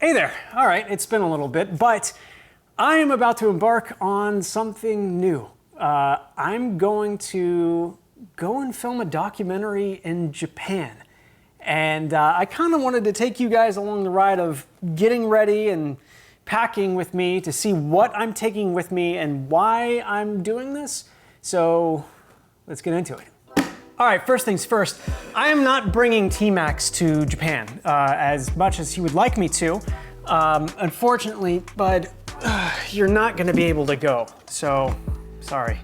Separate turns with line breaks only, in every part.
Hey there. All right, it's been a little bit, but I am about to embark on something new. I'm going to go and film a documentary in Japan. And I kind of wanted to take you guys along the ride of getting ready and packing with me to see what I'm taking with me and why I'm doing this. So let's get into it. All right, first things first, I am not bringing T-Max to Japan as much as he would like me to, unfortunately, but you're not gonna be able to go, so sorry.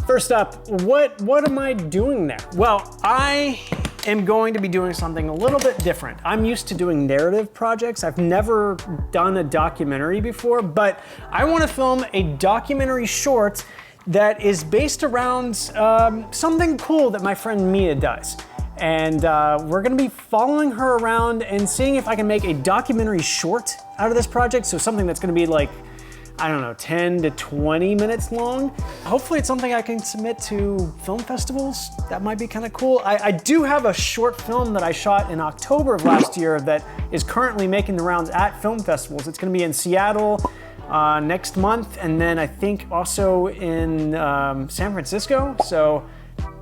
First up, what am I doing there? Well, I am going to be doing something a little bit different. I'm used to doing narrative projects. I've never done a documentary before, but I wanna film a documentary short that is based around something cool that my friend Mia does. And we're gonna be following her around and seeing if I can make a documentary short out of this project. So something that's gonna be like, I don't know, 10 to 20 minutes long. Hopefully it's something I can submit to film festivals. That might be kind of cool. I do have a short film that I shot in October of last year that is currently making the rounds at film festivals. It's gonna be in Seattle, next month, and then I think also in San Francisco, so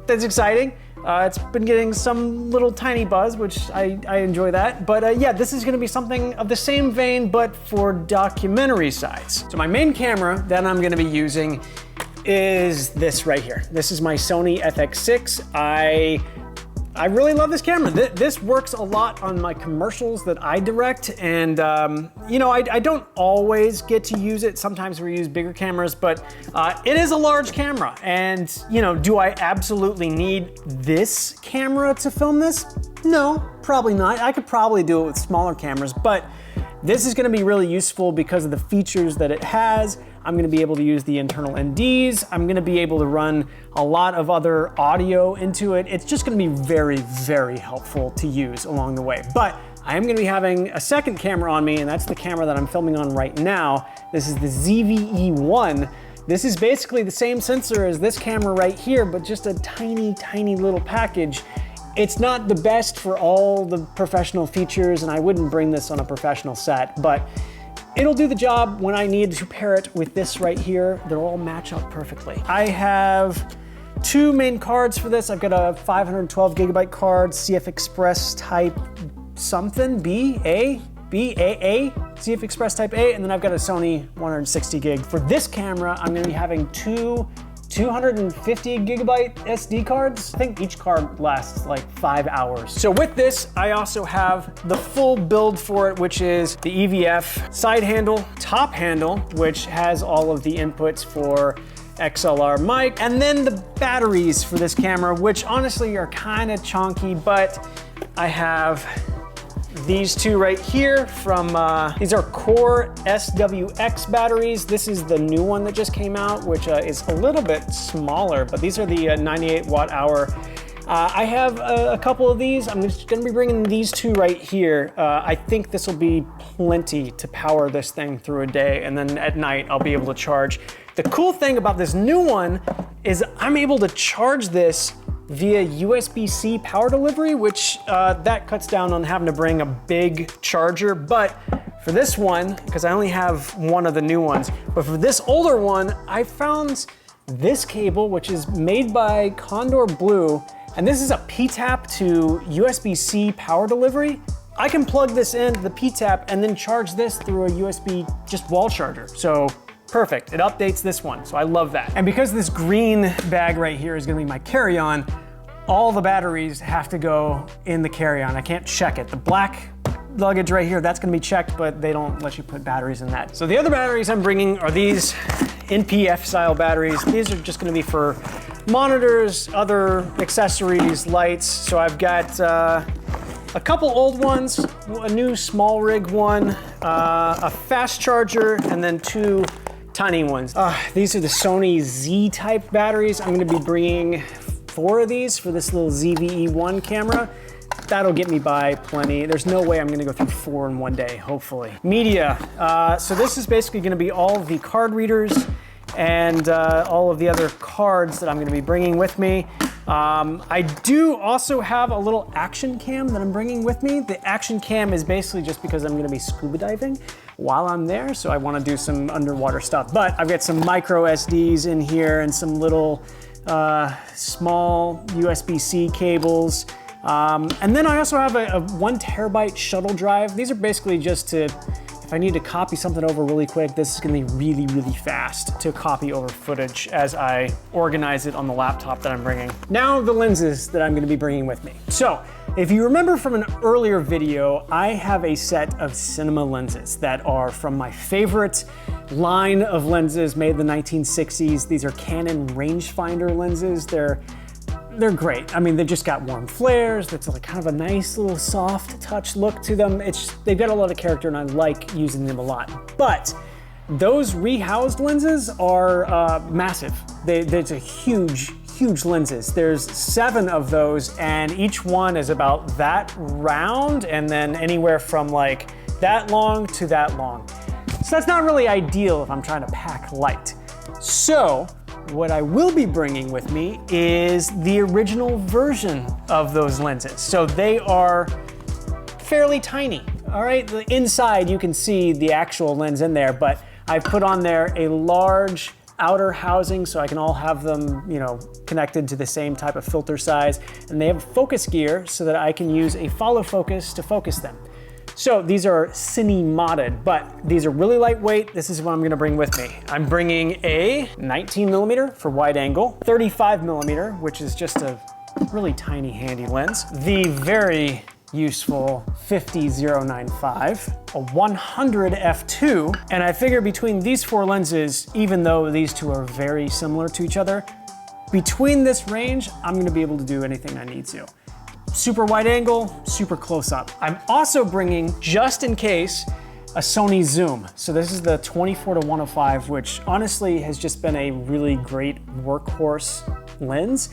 that's exciting. It's been getting some little tiny buzz, which I enjoy that. But yeah, this is gonna be something of the same vein, but for documentary sides. So my main camera that I'm gonna be using is this right here. This is my Sony FX6. I really love this camera. This works a lot on my commercials that I direct, and you know, I don't always get to use it. Sometimes we use bigger cameras, but it is a large camera. And you know, do I absolutely need this camera to film this? No, probably not. I could probably do it with smaller cameras, but this is gonna be really useful because of the features that it has. I'm gonna be able to use the internal NDs. I'm gonna be able to run a lot of other audio into it. It's just gonna be very, very helpful to use along the way. But I am gonna be having a second camera on me, and that's the camera that I'm filming on right now. This is the ZVE1. This is basically the same sensor as this camera right here, but just a tiny, tiny little package. It's not the best for all the professional features, and I wouldn't bring this on a professional set, but it'll do the job when I need to pair it with this right here. They'll all match up perfectly. I have two main cards for this. I've got a 512 gigabyte card, CF Express type something, BAA, CF Express type A, and then I've got a Sony 160 gig. For this camera, I'm gonna be having two 250 gigabyte SD cards. I think each card lasts like 5 hours. So with this, I also have the full build for it, which is the EVF side handle, top handle, which has all of the inputs for XLR mic, and then the batteries for this camera, which honestly are kind of chunky, but I have these two right here from, these are Core SWX batteries. This is the new one that just came out, which is a little bit smaller, but these are the 98 watt hour. I have a couple of these. I'm just gonna be bringing these two right here. I think this will be plenty to power this thing through a day, and then at night I'll be able to charge. The cool thing about this new one is I'm able to charge this via USB-C power delivery, which that cuts down on having to bring a big charger. But for this one, because I only have one of the new ones, but for this older one, I found this cable, which is made by Condor Blue, and this is a P-tap to USB-C power delivery. I can plug this into the P-tap and then charge this through a USB just wall charger. So perfect, it updates this one, so I love that. And because this green bag right here is gonna be my carry-on, all the batteries have to go in the carry-on. I can't check it. The black luggage right here, that's gonna be checked, but they don't let you put batteries in that. So the other batteries I'm bringing are these NPF style batteries. These are just gonna be for monitors, other accessories, lights. So I've got a couple old ones, a new small rig one, a fast charger, and then two tiny ones. These are the Sony Z-type batteries. I'm gonna be bringing 4 of these for this little ZVE1 camera. That'll get me by plenty. There's no way I'm gonna go through 4 in one day, hopefully. Media, so this is basically gonna be all the card readers and all of the other cards that I'm gonna be bringing with me. I do also have a little action cam that I'm bringing with me. The action cam is basically just because I'm gonna be scuba diving while I'm there, so I wanna do some underwater stuff. But I've got some micro SDs in here and some little small USB-C cables. And then I also have a 1 terabyte shuttle drive. These are basically just to, if I need to copy something over really quick, this is gonna be really, really fast to copy over footage as I organize it on the laptop that I'm bringing. Now the lenses that I'm gonna be bringing with me. So, if you remember from an earlier video, I have a set of cinema lenses that are from my favorite line of lenses made in the 1960s. These are Canon rangefinder lenses. They're great. I mean, they've just got warm flares. That's like kind of a nice little soft touch look to them. They've got a lot of character and I like using them a lot. But those rehoused lenses are massive. There's a huge lenses. There's 7 of those and each one is about that round and then anywhere from like that long to that long. So that's not really ideal if I'm trying to pack light. So what I will be bringing with me is the original version of those lenses. So they are fairly tiny, all right? The inside you can see the actual lens in there, but I've put on there a large outer housing so I can all have them, you know, connected to the same type of filter size. And they have focus gear so that I can use a follow focus to focus them. So these are cine modded, but these are really lightweight. This is what I'm gonna bring with me. I'm bringing a 19mm for wide angle, 35mm, which is just a really tiny handy lens, the very useful 50-095, a 100 f2, and I figure between these 4 lenses, even though these two are very similar to each other, between this range, I'm gonna be able to do anything I need to. Super wide angle, super close up. I'm also bringing, just in case, a Sony zoom. So this is the 24-105, which honestly has just been a really great workhorse lens.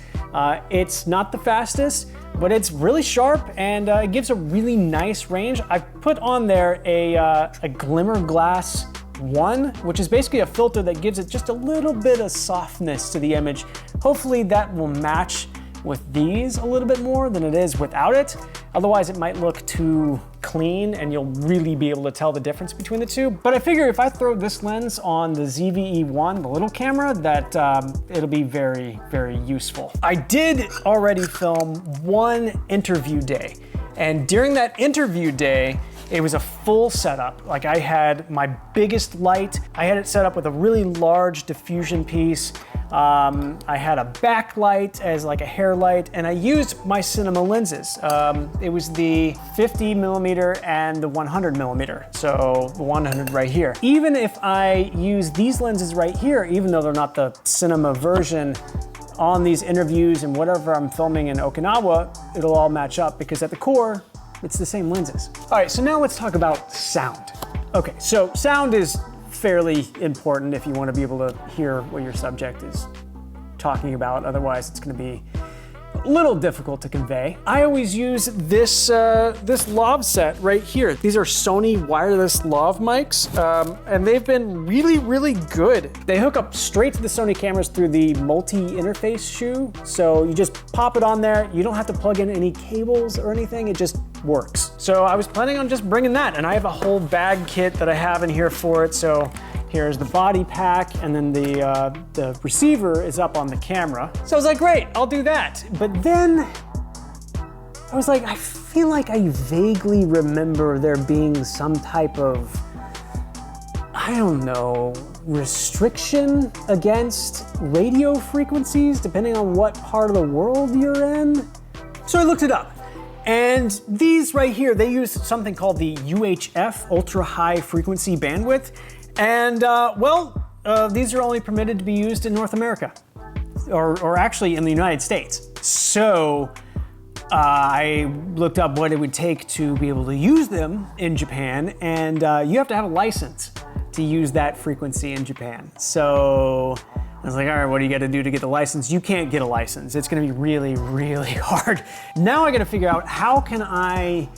It's not the fastest, but it's really sharp and it gives a really nice range. I've put on there a Glimmer Glass 1, which is basically a filter that gives it just a little bit of softness to the image. Hopefully that will match with these a little bit more than it is without it. Otherwise it might look too clean and you'll really be able to tell the difference between the two. But I figure if I throw this lens on the ZVE1, the little camera, that it'll be very, very useful. I did already film 1 interview day. And during that interview day, it was a full setup. Like I had my biggest light. I had it set up with a really large diffusion piece. I had a backlight as like a hair light, and I used my cinema lenses. It was the 50mm and the 100mm, so the 100 right here. Even if I use these lenses right here, even though they're not the cinema version, on these interviews and whatever I'm filming in Okinawa, it'll all match up because at the core, it's the same lenses. All right, so now let's talk about sound. Okay, so sound is fairly important if you want to be able to hear what your subject is talking about. Otherwise, it's going to be a little difficult to convey. I always use this lav set right here. These are Sony wireless lav mics, and they've been really, really good. They hook up straight to the Sony cameras through the multi-interface shoe. So you just pop it on there. You don't have to plug in any cables or anything. It just works. So I was planning on just bringing that, and I have a whole bag kit that I have in here for it. So here's the body pack, and then the receiver is up on the camera. So I was like, great, I'll do that. But then I was like, I feel like I vaguely remember there being some type of, I don't know, restriction against radio frequencies, depending on what part of the world you're in. So I looked it up. And these right here, they use something called the UHF, ultra high frequency bandwidth. And these are only permitted to be used in North America, or actually in the United States. So I looked up what it would take to be able to use them in Japan, and you have to have a license to use that frequency in Japan. So I was like, all right, what do you got to do to get the license? You can't get a license. It's going to be really, really hard. Now I got to figure out how can I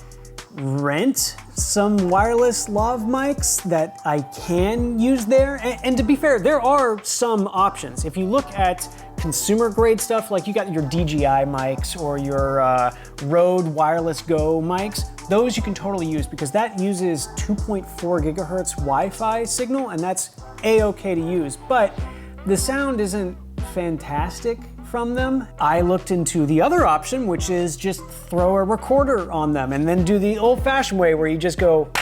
rent some wireless lav mics that I can use there. And to be fair, there are some options. If you look at consumer grade stuff, like you got your DJI mics or your Rode Wireless Go mics, those you can totally use because that uses 2.4 gigahertz Wi-Fi signal, and that's a-okay to use. But the sound isn't fantastic from them. I looked into the other option, which is just throw a recorder on them and then do the old-fashioned way where you just go,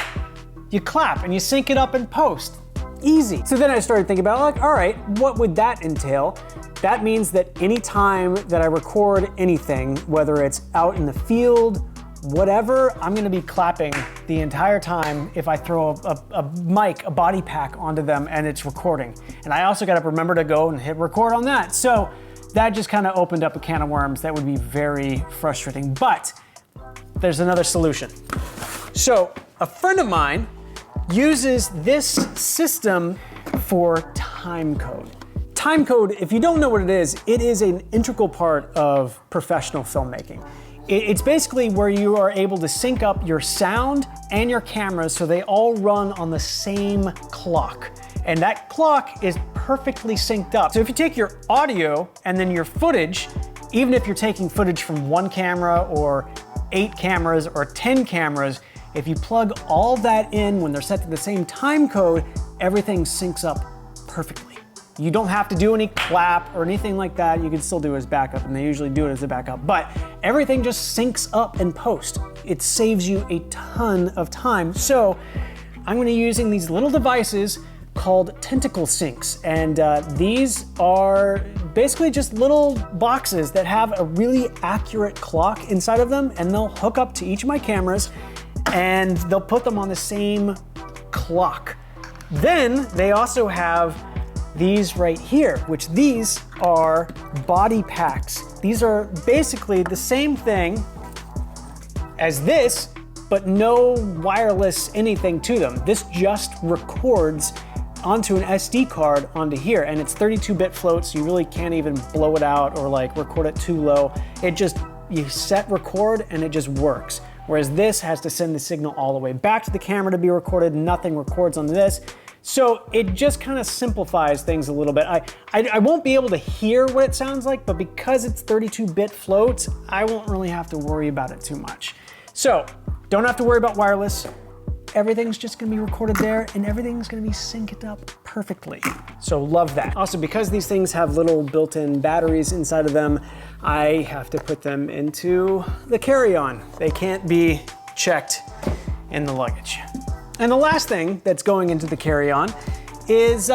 you clap and you sync it up in post. Easy. So then I started thinking about, like, all right, what would that entail? That means that anytime that I record anything, whether it's out in the field, whatever, I'm gonna be clapping the entire time if I throw a mic, a body pack onto them and it's recording. And I also gotta remember to go and hit record on that. So that just kind of opened up a can of worms that would be very frustrating, but there's another solution. So a friend of mine uses this system for timecode. Timecode, if you don't know what it is an integral part of professional filmmaking. It's basically where you are able to sync up your sound and your cameras so they all run on the same clock. And that clock is perfectly synced up. So if you take your audio and then your footage, even if you're taking footage from one camera or 8 cameras or 10 cameras, if you plug all that in when they're set to the same time code, everything syncs up perfectly. You don't have to do any clap or anything like that. You can still do it as backup, and they usually do it as a backup, but everything just syncs up in post. It saves you a ton of time. So I'm gonna be using these little devices called tentacle syncs, and these are basically just little boxes that have a really accurate clock inside of them, and they'll hook up to each of my cameras and they'll put them on the same clock. Then they also have these right here, which these are body packs. These are basically the same thing as this, but no wireless anything to them. This just records onto an SD card onto here, and it's 32-bit float, so you really can't even blow it out or like record it too low. It just, you set record and it just works. Whereas this has to send the signal all the way back to the camera to be recorded. Nothing records on this. So it just kind of simplifies things a little bit. I won't be able to hear what it sounds like, but because it's 32-bit floats, I won't really have to worry about it too much. So don't have to worry about wireless. Everything's just gonna be recorded there and everything's gonna be synced up perfectly. So love that. Also, because these things have little built-in batteries inside of them, I have to put them into the carry-on. They can't be checked in the luggage. And the last thing that's going into the carry-on is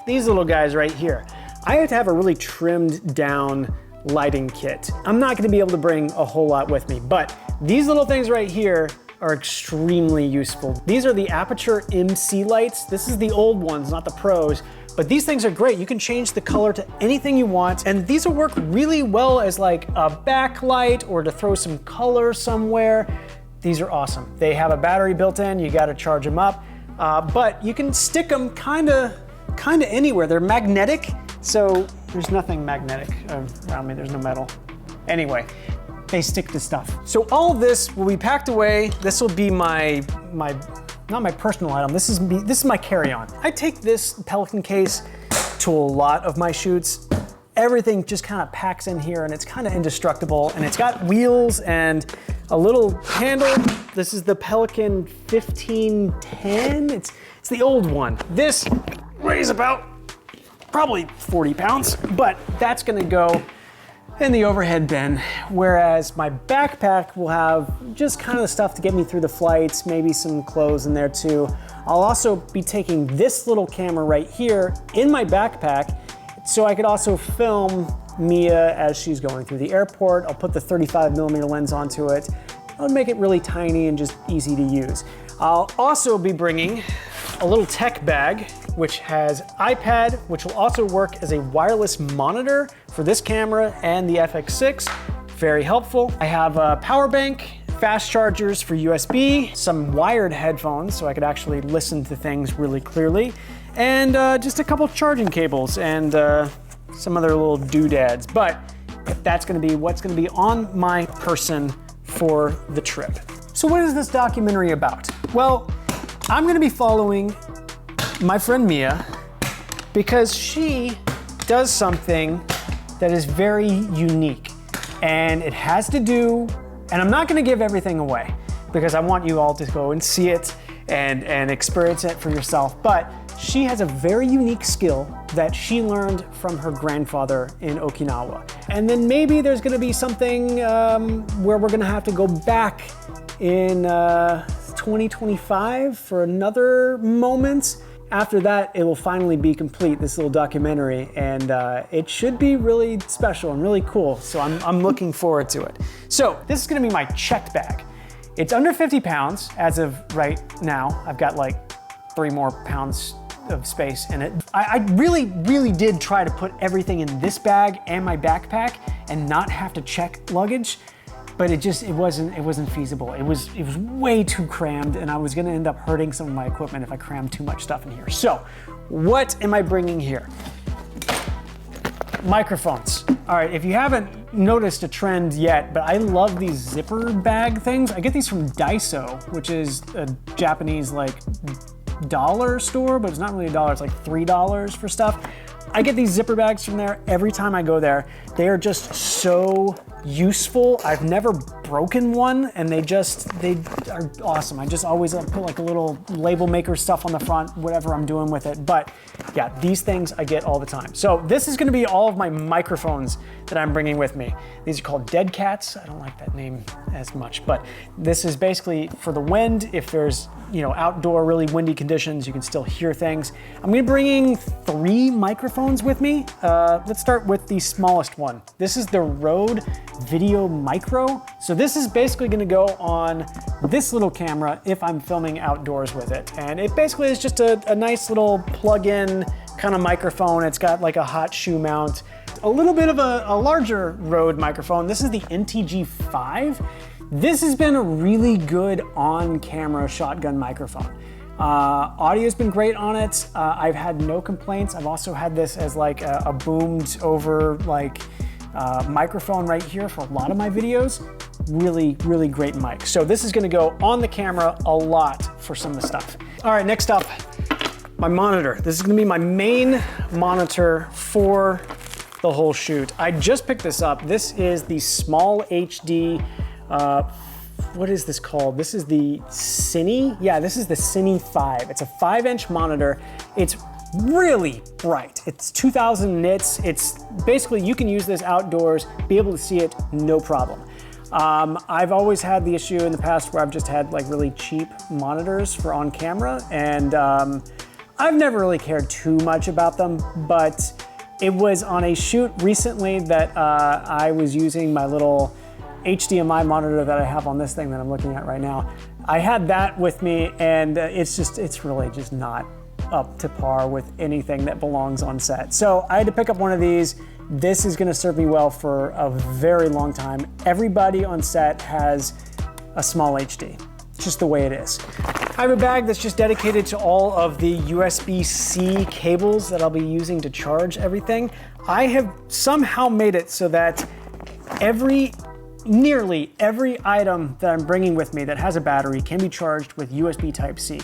these little guys right here. I have to have a really trimmed down lighting kit. I'm not gonna be able to bring a whole lot with me, but these little things right here are extremely useful. These are the Aperture MC lights. This is the old ones, not the pros, but these things are great. You can change the color to anything you want, and these will work really well as like a backlight or to throw some color somewhere. These are awesome. They have a battery built in, you gotta charge them up, but you can stick them kinda anywhere. They're magnetic, so there's nothing magnetic around me, there's no metal. Anyway, they stick to stuff. So all of this will be packed away. This will be my not my personal item, this is my carry-on. I take this Pelican case to a lot of my shoots. Everything just kind of packs in here and it's kind of indestructible, and it's got wheels and a little handle. This is the Pelican 1510. It's the old one. This weighs about probably 40 pounds, but that's gonna go in the overhead bin, whereas my backpack will have just kind of the stuff to get me through the flights, maybe some clothes in there too. I'll also be taking this little camera right here in my backpack, so I could also film Mia as she's going through the airport. I'll put the 35mm lens onto it. I'll make it really tiny and just easy to use. I'll also be bringing a little tech bag, which has iPad, which will also work as a wireless monitor for this camera and the FX6. Very helpful. I have a power bank, fast chargers for USB, some wired headphones so I could actually listen to things really clearly, and just a couple charging cables and some other little doodads. But that's gonna be what's gonna be on my person for the trip. So what is this documentary about? Well, I'm gonna be following my friend Mia because she does something that is very unique, and it has to do, and I'm not gonna give everything away because I want you all to go and see it and experience it for yourself, but she has a very unique skill that she learned from her grandfather in Okinawa. And then maybe there's gonna be something where we're gonna have to go back in 2025 for another moment. After that, it will finally be complete, this little documentary, and it should be really special and really cool, so I'm looking forward to it. So this is gonna be my checked bag. It's under 50 pounds as of right now. I've got like 3 more pounds of space in it. I really did try to put everything in this bag and my backpack and not have to check luggage, but it wasn't feasible. It was way too crammed, and I was gonna end up hurting some of my equipment if I crammed too much stuff in here. So what am I bringing here? Microphones. All right, if you haven't noticed a trend yet, but I love these zipper bag things. I get these from Daiso, which is a Japanese like dollar store, but it's not really a dollar, it's like $3 for stuff. I get these zipper bags from there every time I go there. They are just so useful. I've never broken one, and they are awesome. I just always put like a little label maker stuff on the front, whatever I'm doing with it. But yeah, these things I get all the time. So this is gonna be all of my microphones that I'm bringing with me. These are called Dead Cats. I don't like that name as much, but this is basically for the wind. If there's, you know, outdoor really windy conditions, you can still hear things. I'm gonna be bringing 3 microphones with me. Let's start with the smallest one. This is the Rode Video Micro. So this is basically gonna go on this little camera if I'm filming outdoors with it. And it basically is just a nice little plug-in kind of microphone. It's got like a hot shoe mount. A little bit of a larger Rode microphone. This is the NTG5. This has been a really good on-camera shotgun microphone. Audio's been great on it. I've had no complaints. I've also had this as like a boomed over like microphone right here for a lot of my videos. Really great mic. So this is gonna go on the camera a lot for some of the stuff. All right, next up, my monitor. This is gonna be my main monitor for the whole shoot. I just picked this up. This is the Small HD, what is this called? This is the Cine? Yeah, this is the Cine 5. It's a 5-inch monitor. It's really bright. It's 2000 nits. It's basically, you can use this outdoors, be able to see it, no problem. I've always had the issue in the past where I've just had like really cheap monitors for on camera, and I've never really cared too much about them, but it was on a shoot recently that I was using my little HDMI monitor that I have on this thing that I'm looking at right now. I had that with me, and it's really just not up to par with anything that belongs on set. So I had to pick up one of these. This is gonna serve me well for a very long time. Everybody on set has a small HD. It's just the way it is. I have a bag that's just dedicated to all of the USB-C cables that I'll be using to charge everything. I have somehow made it so that nearly every item that I'm bringing with me that has a battery can be charged with USB Type-C.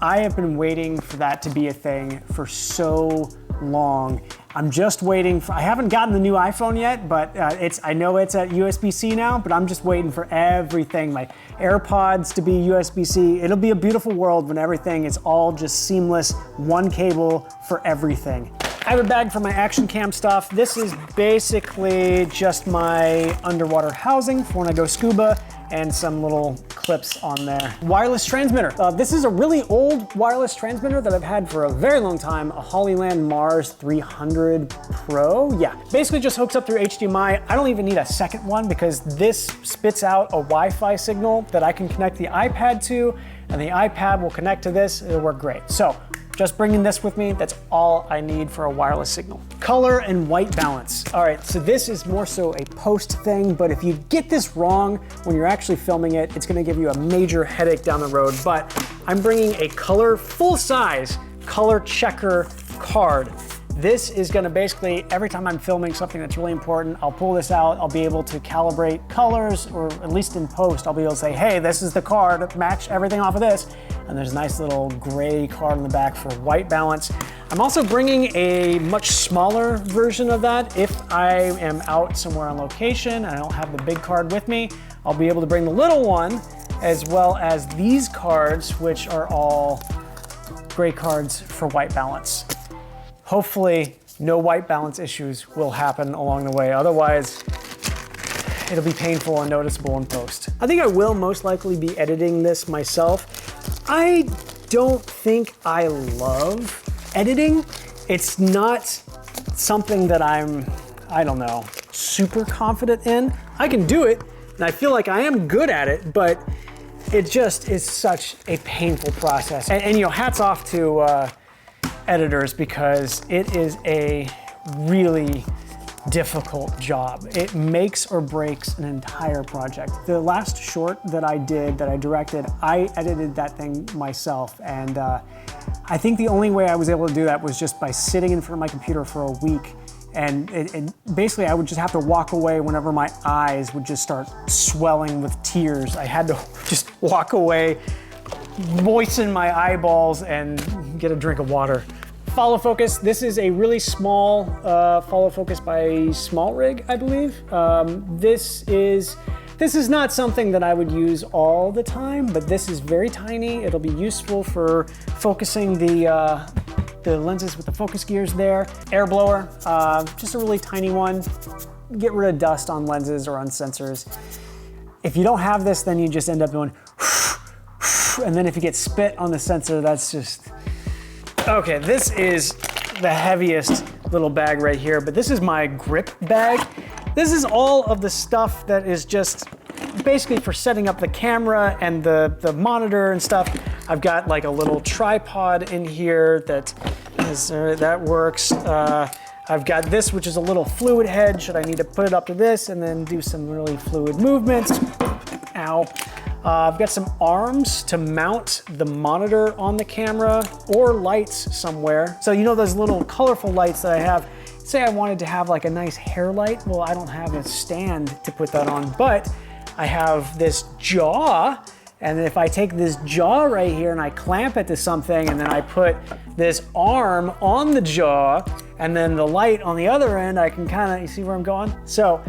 I have been waiting for that to be a thing for so long. I'm just waiting for, I haven't gotten the new iPhone yet, but I know it's at USB-C now, but I'm just waiting for everything, my AirPods to be USB-C. It'll be a beautiful world when everything is all just seamless, one cable for everything. I have a bag for my action cam stuff. This is basically just my underwater housing for when I go scuba, and some little clips on there. Wireless transmitter. This is a really old wireless transmitter that I've had for a very long time, a Hollyland Mars 300 Pro. Yeah, basically just hooks up through HDMI. I don't even need a second one because this spits out a Wi-Fi signal that I can connect the iPad to, and the iPad will connect to this. It'll work great. So just bringing this with me, that's all I need for a wireless signal. Color and white balance. All right, so this is more so a post thing, but if you get this wrong when you're actually filming it, it's gonna give you a major headache down the road. But I'm bringing a full-size color checker card. This is gonna basically, every time I'm filming something that's really important, I'll pull this out, I'll be able to calibrate colors, or at least in post, I'll be able to say, hey, this is the card, match everything off of this. And there's a nice little gray card in the back for white balance. I'm also bringing a much smaller version of that. If I am out somewhere on location and I don't have the big card with me, I'll be able to bring the little one, as well as these cards, which are all gray cards for white balance. Hopefully, no white balance issues will happen along the way. Otherwise, it'll be painful and noticeable in post. I think I will most likely be editing this myself. I don't think I love editing. It's not something that I don't know, super confident in. I can do it, and I feel like I am good at it, but it just is such a painful process. And you know, hats off to editors, because it is a really difficult job. It makes or breaks an entire project. The last short that I did, that I directed, I edited that thing myself. And I think the only way I was able to do that was just by sitting in front of my computer for a week. And basically I would just have to walk away whenever my eyes would just start swelling with tears. I had to just walk away, moisten my eyeballs, and get a drink of water. Follow focus. This is a really small follow focus by Small Rig, I believe. This is not something that I would use all the time, but this is very tiny. It'll be useful for focusing the lenses with the focus gears there. Air blower, just a really tiny one. Get rid of dust on lenses or on sensors. If you don't have this, then you just end up doing and then if you get spit on the sensor, that's just... Okay, this is the heaviest little bag right here, but this is my grip bag. This is all of the stuff that is just basically for setting up the camera and the monitor and stuff. I've got like a little tripod in here that works. I've got this, which is a little fluid head, should I need to put it up to this and then do some really fluid movements. Ow. I've got some arms to mount the monitor on the camera, or lights somewhere. So you know those little colorful lights that I have? Say I wanted to have like a nice hair light. Well, I don't have a stand to put that on, but I have this jaw. And if I take this jaw right here and I clamp it to something, and then I put this arm on the jaw, and then the light on the other end, I can kind of, you see where I'm going? So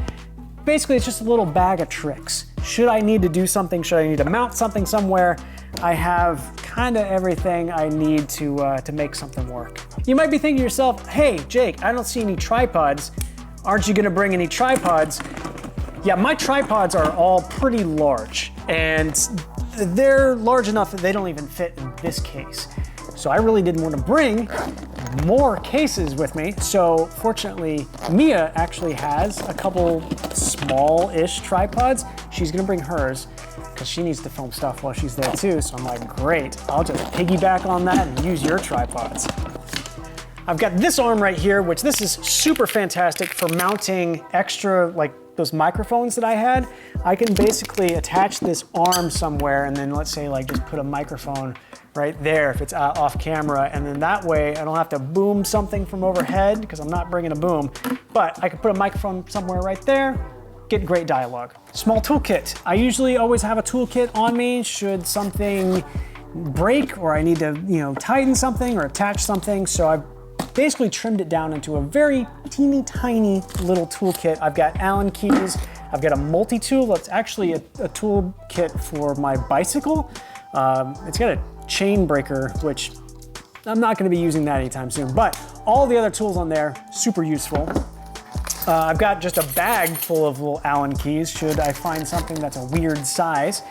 basically it's just a little bag of tricks. Should I need to do something, should I need to mount something somewhere, I have kind of everything I need to make something work. You might be thinking to yourself, hey, Jake, I don't see any tripods. Aren't you gonna bring any tripods? Yeah, my tripods are all pretty large, and they're large enough that they don't even fit in this case. So I really didn't want to bring more cases with me. So fortunately, Mia actually has a couple small-ish tripods. She's gonna bring hers because she needs to film stuff while she's there too. So I'm like, great, I'll just piggyback on that and use your tripods. I've got this arm right here, which this is super fantastic for mounting extra, like those microphones that I had. I can basically attach this arm somewhere and then let's say like just put a microphone right there if it's off camera, and then that way I don't have to boom something from overhead because I'm not bringing a boom, but I can put a microphone somewhere right there, get great dialogue. Small toolkit. I usually always have a toolkit on me should something break or I need to, tighten something or attach something. So I've basically trimmed it down into a very teeny tiny little toolkit. I've got Allen keys. I've got a multi-tool. That's actually a toolkit for my bicycle. It's got a chain breaker, which I'm not going to be using that anytime soon, but all the other tools on there, super useful. I've got just a bag full of little Allen keys should I find something that's a weird size.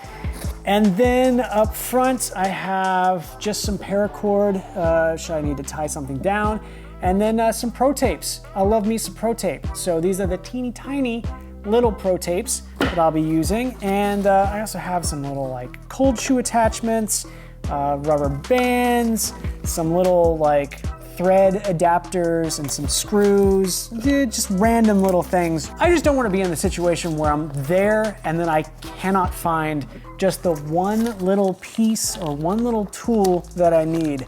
And then up front, I have just some paracord, should I need to tie something down, and then some pro tapes. I love me some pro tape. So these are the teeny tiny little pro tapes that I'll be using. And I also have some little like cold shoe attachments, rubber bands, some little like thread adapters and some screws, just random little things. I just don't want to be in the situation where I'm there and then I cannot find just the one little piece or one little tool that I need.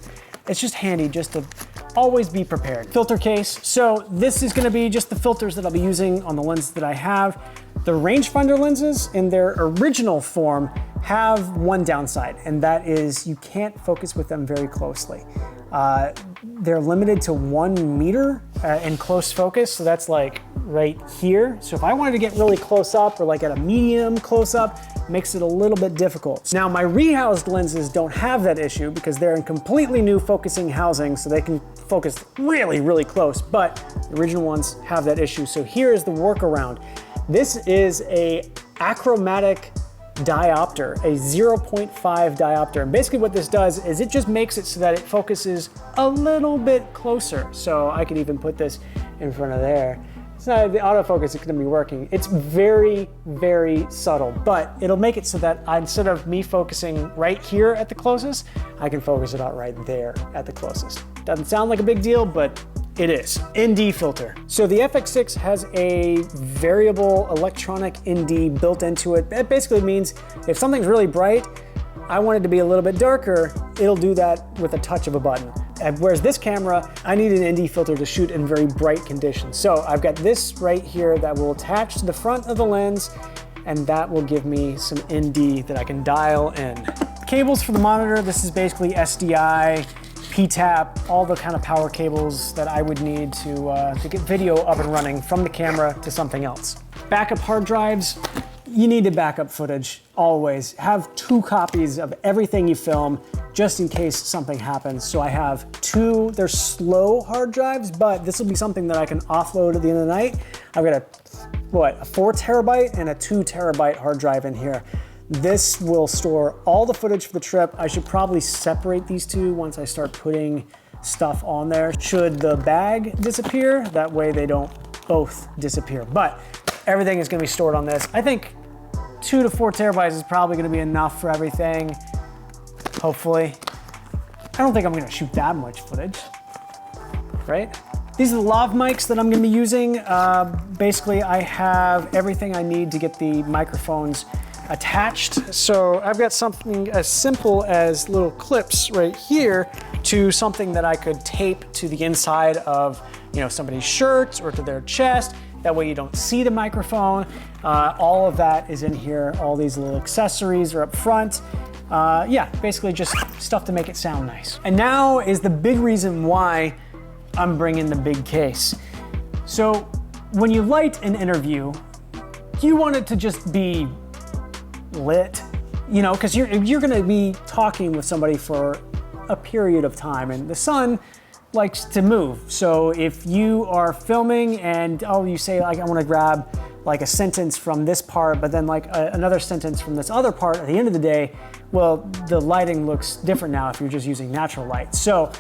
It's just handy just to always be prepared. Filter case. So this is gonna be just the filters that I'll be using on the lenses that I have. The rangefinder lenses in their original form have one downside, and that is you can't focus with them very closely. They're limited to 1 meter in close focus, so that's like right here. So if I wanted to get really close up or like at a medium close up, makes it a little bit difficult. Now my rehoused lenses don't have that issue because they're in completely new focusing housing, so they can focus really, really close, but the original ones have that issue. So here is the workaround. This is a achromatic diopter, a 0.5 diopter. And basically what this does is it just makes it so that it focuses a little bit closer. So I could even put this in front of there. It's not, the autofocus is gonna be working. It's very, very subtle, but it'll make it so that instead of me focusing right here at the closest, I can focus it out right there at the closest. Doesn't sound like a big deal, but it is. ND filter. So the FX6 has a variable electronic ND built into it. That basically means if something's really bright, I want it to be a little bit darker, it'll do that with a touch of a button. Whereas this camera, I need an ND filter to shoot in very bright conditions. So I've got this right here that will attach to the front of the lens, and that will give me some ND that I can dial in. Cables for the monitor, this is basically SDI, PTAP, all the kind of power cables that I would need to get video up and running from the camera to something else. Backup hard drives, you need to backup footage, always. Have 2 copies of everything you film, just in case something happens. So I have 2, they're slow hard drives, but this will be something that I can offload at the end of the night. I've got a 4 terabyte and a 2 terabyte hard drive in here. This will store all the footage for the trip. I should probably separate these two once I start putting stuff on there. Should the bag disappear, that way they don't both disappear. But everything is gonna be stored on this. I think 2 to 4 terabytes is probably gonna be enough for everything, hopefully. I don't think I'm gonna shoot that much footage, right? These are the lav mics that I'm gonna be using. Basically, I have everything I need to get the microphones attached. So I've got something as simple as little clips right here to something that I could tape to the inside of, somebody's shirt or to their chest. That way you don't see the microphone. All of that is in here. All these little accessories are up front. Yeah, basically just stuff to make it sound nice. And now is the big reason why I'm bringing the big case. So when you light an interview, you want it to just be lit, because you're gonna be talking with somebody for a period of time, and the sun likes to move. So if you are filming and you say like, I want to grab like a sentence from this part, but then like another sentence from this other part at the end of the day, well, the lighting looks different now if you're just using natural light. So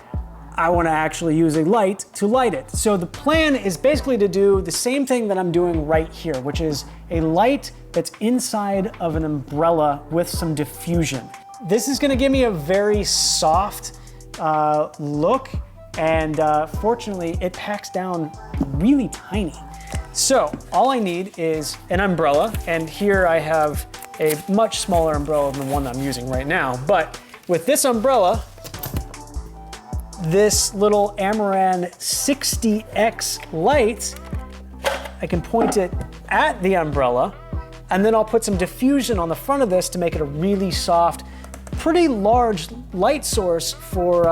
I want to actually use a light to light it. So the plan is basically to do the same thing that I'm doing right here, which is a light that's inside of an umbrella with some diffusion. This is going to give me a very soft look, and fortunately it packs down really tiny. So all I need is an umbrella, and here I have a much smaller umbrella than the one I'm using right now. But with this umbrella, this little Amaran 60X light, I can point it at the umbrella, and then I'll put some diffusion on the front of this to make it a really soft, pretty large light source for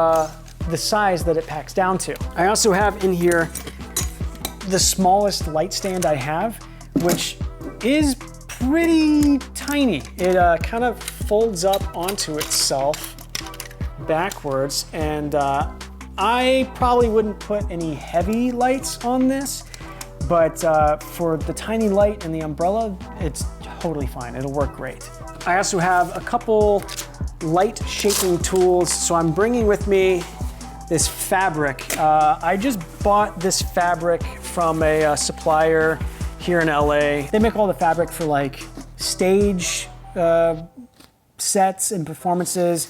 the size that it packs down to. I also have in here the smallest light stand I have, which is pretty tiny. It kind of folds up onto itself backwards, and I probably wouldn't put any heavy lights on this, but for the tiny light and the umbrella, it's totally fine. It'll work great. I also have a couple light shaping tools, so I'm bringing with me this fabric. I just bought this fabric from a supplier here in LA. They make all the fabric for like stage sets and performances.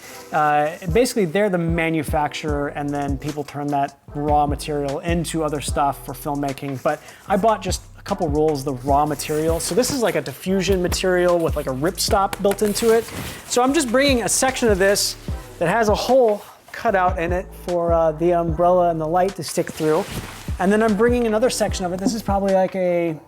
Basically, they're the manufacturer, and then people turn that raw material into other stuff for filmmaking. But I bought just a couple rolls of the raw material. So this is like a diffusion material with like a ripstop built into it. So I'm just bringing a section of this that has a hole cutout in it for the umbrella and the light to stick through. And then I'm bringing another section of it. This is probably like a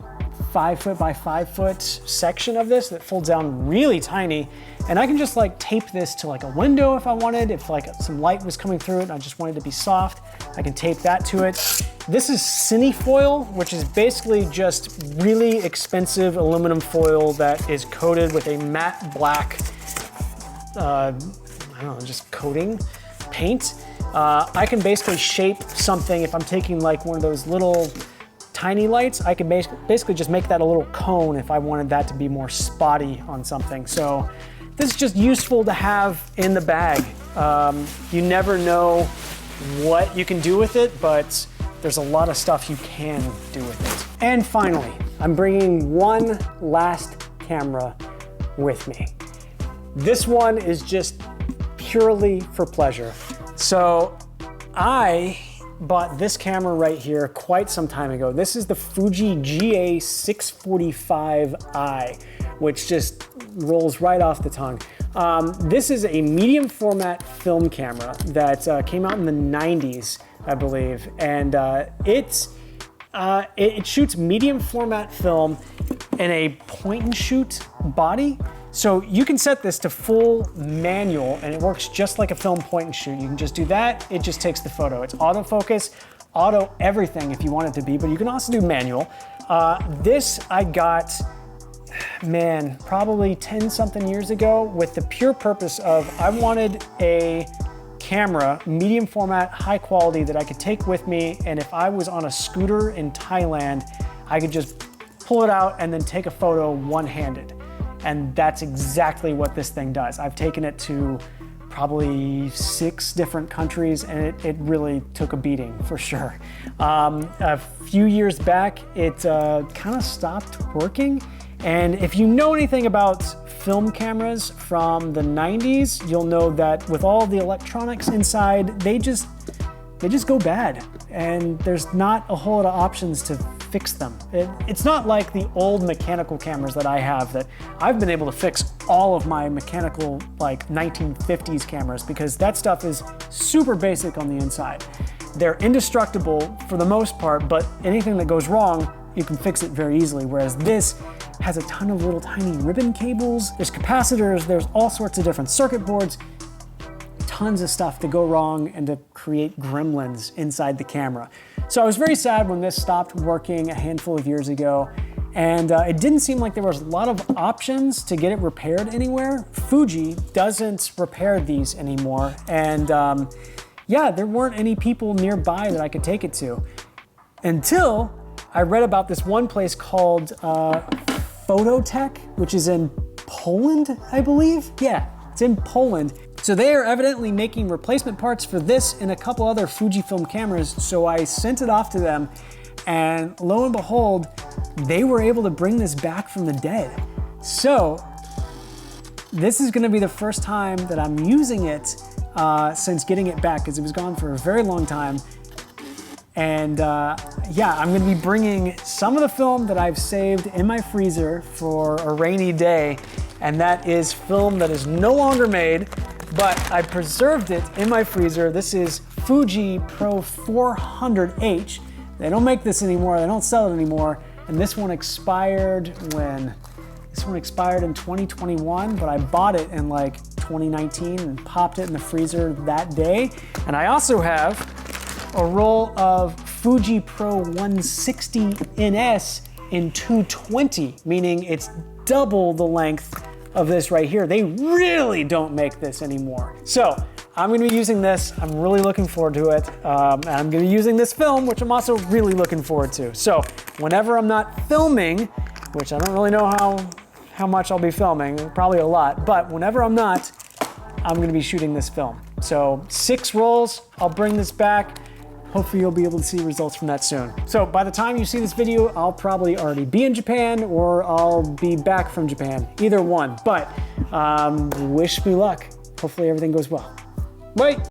5 foot by 5 foot section of this that folds down really tiny. And I can just like tape this to like a window if I wanted, if like some light was coming through it and I just wanted it to be soft, I can tape that to it. This is cinefoil, which is basically just really expensive aluminum foil that is coated with a matte black, I don't know, just coating paint. I can basically shape something if I'm taking like one of those little tiny lights. I can basically just make that a little cone if I wanted that to be more spotty on something. So this is just useful to have in the bag. You never know what you can do with it, but there's a lot of stuff you can do with it. And finally, I'm bringing one last camera with me. This one is just purely for pleasure. So I bought this camera right here quite some time ago. This is the Fuji GA645i, which just rolls right off the tongue. This is a medium format film camera that came out in the 90s, I believe. And it shoots medium format film in a point and shoot body. So you can set this to full manual and it works just like a film point and shoot. You can just do that, it just takes the photo. It's autofocus, auto everything if you want it to be, but you can also do manual. This I got, man, probably 10 something years ago with the pure purpose of I wanted a camera, medium format, high quality that I could take with me, and if I was on a scooter in Thailand, I could just pull it out and then take a photo one-handed. And that's exactly what this thing does. I've taken it to probably 6 different countries and it really took a beating for sure. A few years back, it kind of stopped working. And if you know anything about film cameras from the 90s, you'll know that with all the electronics inside, they just go bad. And there's not a whole lot of options to fix them. It's not like the old mechanical cameras that I have that I've been able to fix all of my mechanical like 1950s cameras because that stuff is super basic on the inside. They're indestructible for the most part, but anything that goes wrong, you can fix it very easily. Whereas this has a ton of little tiny ribbon cables, there's capacitors, there's all sorts of different circuit boards, tons of stuff to go wrong and to create gremlins inside the camera. So I was very sad when this stopped working a handful of years ago, and it didn't seem like there was a lot of options to get it repaired anywhere. Fuji doesn't repair these anymore, and yeah, there weren't any people nearby that I could take it to. Until I read about this one place called Phototech, which is in Poland, I believe. Yeah, it's in Poland. So they are evidently making replacement parts for this and a couple other Fujifilm cameras. So I sent it off to them and lo and behold, they were able to bring this back from the dead. So this is gonna be the first time that I'm using it since getting it back because it was gone for a very long time. And yeah, I'm gonna be bringing some of the film that I've saved in my freezer for a rainy day, and that is film that is no longer made, but I preserved it in my freezer. This is Fuji Pro 400H. They don't make this anymore, they don't sell it anymore, and this one expired when? This one expired in 2021, but I bought it in like 2019 and popped it in the freezer that day. And I also have a roll of Fuji Pro 160 NS in 220, meaning it's double the length of this right here. They really don't make this anymore. So I'm gonna be using this. I'm really looking forward to it. And I'm gonna be using this film, which I'm also really looking forward to. So whenever I'm not filming, which I don't really know how much I'll be filming, probably a lot, but whenever I'm not, I'm gonna be shooting this film. So 6 rolls, I'll bring this back. Hopefully you'll be able to see results from that soon. So by the time you see this video, I'll probably already be in Japan or I'll be back from Japan, either one. But wish me luck. Hopefully everything goes well. Bye.